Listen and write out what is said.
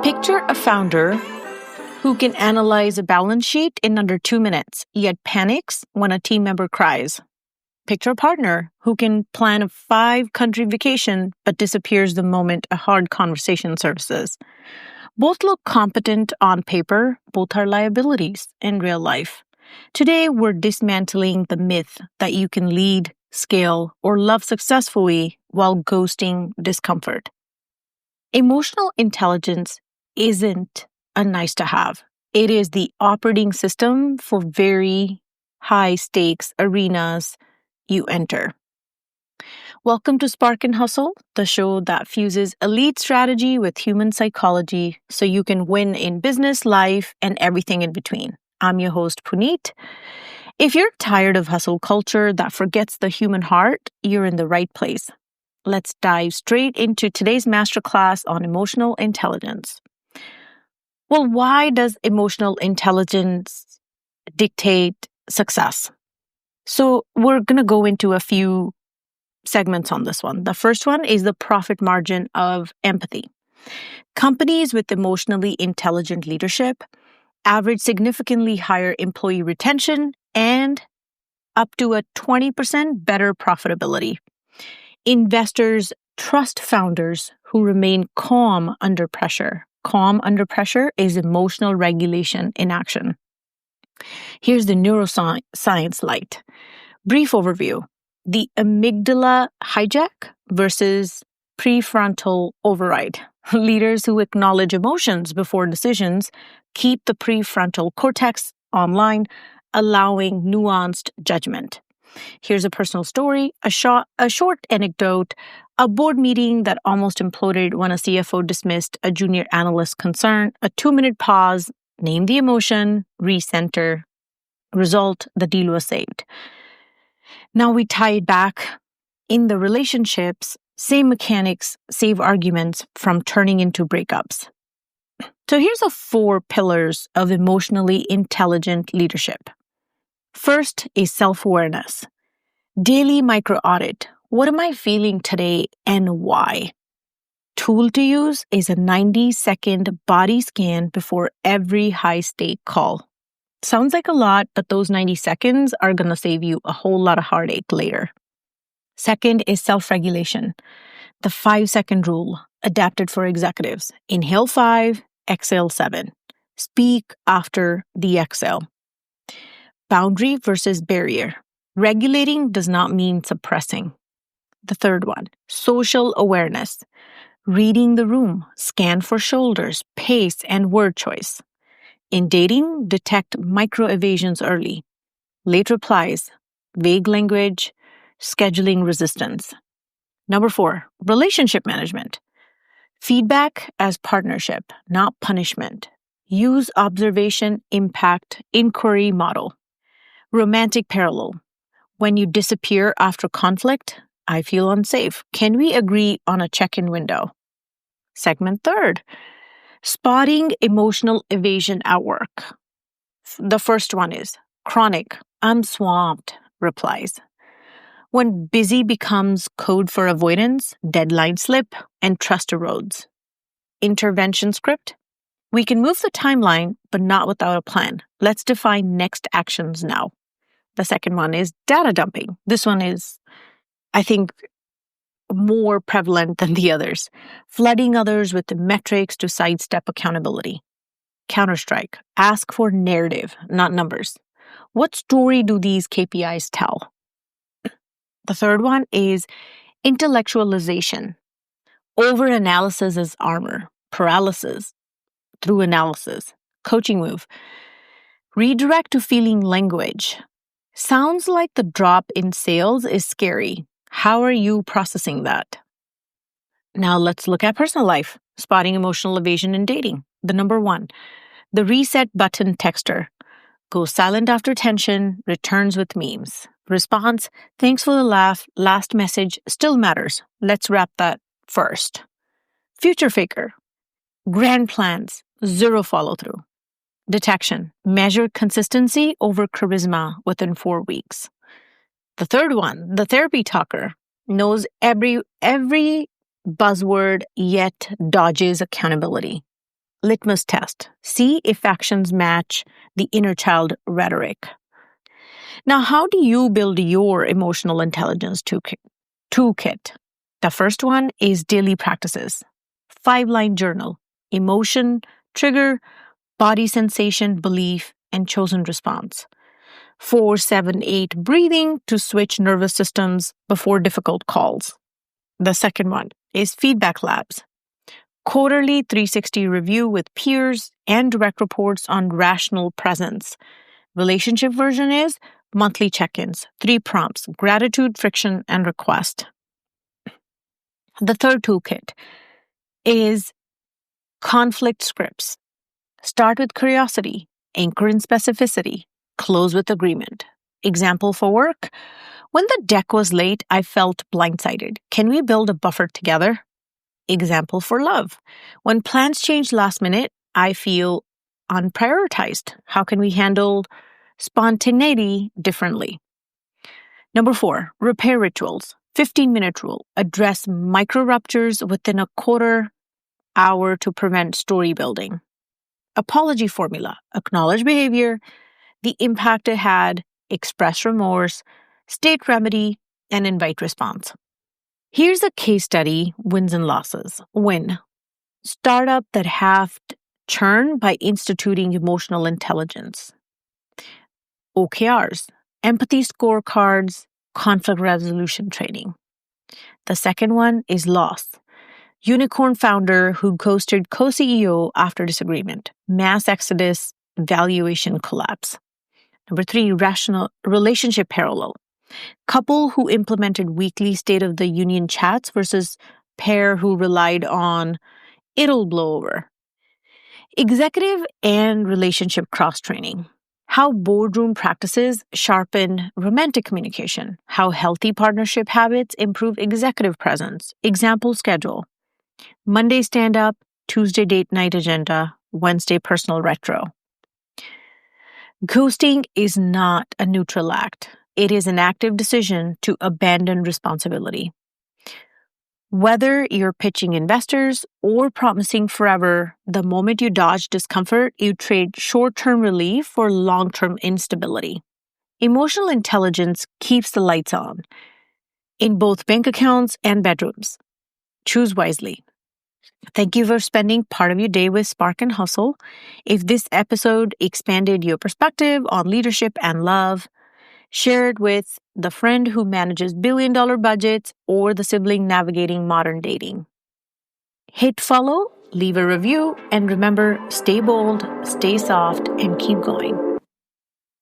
Picture a founder who can analyze a balance sheet in under 2 minutes, yet panics when a team member cries. Picture a partner who can plan a 5-country vacation but disappears the moment a hard conversation surfaces. Both look competent on paper, both are liabilities in real life. Today, we're dismantling the myth that you can lead, scale, or love successfully while ghosting discomfort. Emotional intelligence isn't a nice to have. It is the operating system for very high stakes arenas you enter. Welcome to Spark and Hustle, the show that fuses elite strategy with human psychology so you can win in business, life, and everything in between. I'm your host, Puneet. If you're tired of hustle culture that forgets the human heart, you're in the right place. Let's dive straight into today's masterclass on emotional intelligence. Well, why does emotional intelligence dictate success? So we're going to go into a few segments on this one. The first one is the profit margin of empathy. Companies with emotionally intelligent leadership average significantly higher employee retention and up to a 20% better profitability. Investors trust founders who remain calm under pressure. Calm under pressure is emotional regulation in action. Here's the neuroscience light. Brief overview. The amygdala hijack versus prefrontal override. Leaders who acknowledge emotions before decisions keep the prefrontal cortex online, allowing nuanced judgment. Here's a personal story, a short anecdote, a board meeting that almost imploded when a CFO dismissed a junior analyst's concern, a 2-minute pause, name the emotion, recenter, result, the deal was saved. Now we tie it back in the relationships, same mechanics, save arguments from turning into breakups. So here's the 4 pillars of emotionally intelligent leadership. First is self-awareness. Daily micro-audit. What am I feeling today and why? Tool to use is a 90-second body scan before every high-stake call. Sounds like a lot, but those 90 seconds are going to save you a whole lot of heartache later. Second is self-regulation. The 5-second rule, adapted for executives. Inhale 5, exhale 7. Speak after the exhale. Boundary versus barrier. Regulating does not mean suppressing. The third one, social awareness. Reading the room, scan for shoulders, pace, and word choice. In dating, detect micro evasions early. Late replies, vague language, scheduling resistance. Number 4, relationship management. Feedback as partnership, not punishment. Use observation, impact, inquiry model. Romantic parallel. When you disappear after conflict, I feel unsafe. Can we agree on a check-in window? Segment 3, spotting emotional evasion at work. The first one is chronic, I'm swamped, replies. When busy becomes code for avoidance, deadline slip, and trust erodes. Intervention script. We can move the timeline, but not without a plan. Let's define next actions now. The second one is data dumping. This one is, I think, more prevalent than the others. Flooding others with the metrics to sidestep accountability. Counterstrike. Ask for narrative, not numbers. What story do these KPIs tell? The third one is intellectualization. Overanalysis is armor. Paralysis through analysis. Coaching move. Redirect to feeling language. Sounds like the drop in sales is scary. How are you processing that? Now let's look at personal life. Spotting emotional evasion in dating. The number 1, the reset button texter. Goes silent after tension, returns with memes. Response, thanks for the laugh, last message still matters. Let's wrap that first. Future faker. Grand plans, 0 follow-through. Detection, measure consistency over charisma within 4 weeks. The third one, the therapy talker, knows every buzzword yet dodges accountability. Litmus test. See if actions match the inner child rhetoric. Now, how do you build your emotional intelligence toolkit? The first one is daily practices. 5-line journal. Emotion, trigger, body sensation, belief, and chosen response. 4, 7, 8 breathing to switch nervous systems before difficult calls. The second one is feedback labs. Quarterly 360 review with peers and direct reports on rational presence. Relationship version is monthly check-ins, 3 prompts, gratitude, friction, and request. The third toolkit is conflict scripts. Start with curiosity, anchor in specificity, close with agreement. Example for work. When the deck was late, I felt blindsided. Can we build a buffer together? Example for love. When plans change last minute, I feel unprioritized. How can we handle spontaneity differently? Number 4, repair rituals. 15-minute rule. Address micro ruptures within a quarter hour to prevent story building. Apology formula. Acknowledge behavior, the impact it had, express remorse, state remedy, and invite response. Here's a case study, wins and losses. Win. Startup that halved churn by instituting emotional intelligence. OKRs. Empathy scorecards, conflict resolution training. The second one is loss. Unicorn founder who ghosted co-CEO after disagreement. Mass exodus, valuation collapse. Number 3, rational relationship parallel. Couple who implemented weekly State of the Union chats versus pair who relied on it'll blow over. Executive and relationship cross-training. How boardroom practices sharpen romantic communication. How healthy partnership habits improve executive presence. Example schedule. Monday stand-up, Tuesday date night agenda, Wednesday personal retro. Ghosting is not a neutral act. It is an active decision to abandon responsibility. Whether you're pitching investors or promising forever, the moment you dodge discomfort, you trade short-term relief for long-term instability. Emotional intelligence keeps the lights on in both bank accounts and bedrooms. Choose wisely. Thank you for spending part of your day with Spark and Hustle. If this episode expanded your perspective on leadership and love, share it with the friend who manages billion-dollar budgets or the sibling navigating modern dating. Hit follow, leave a review, and remember, stay bold, stay soft, and keep going.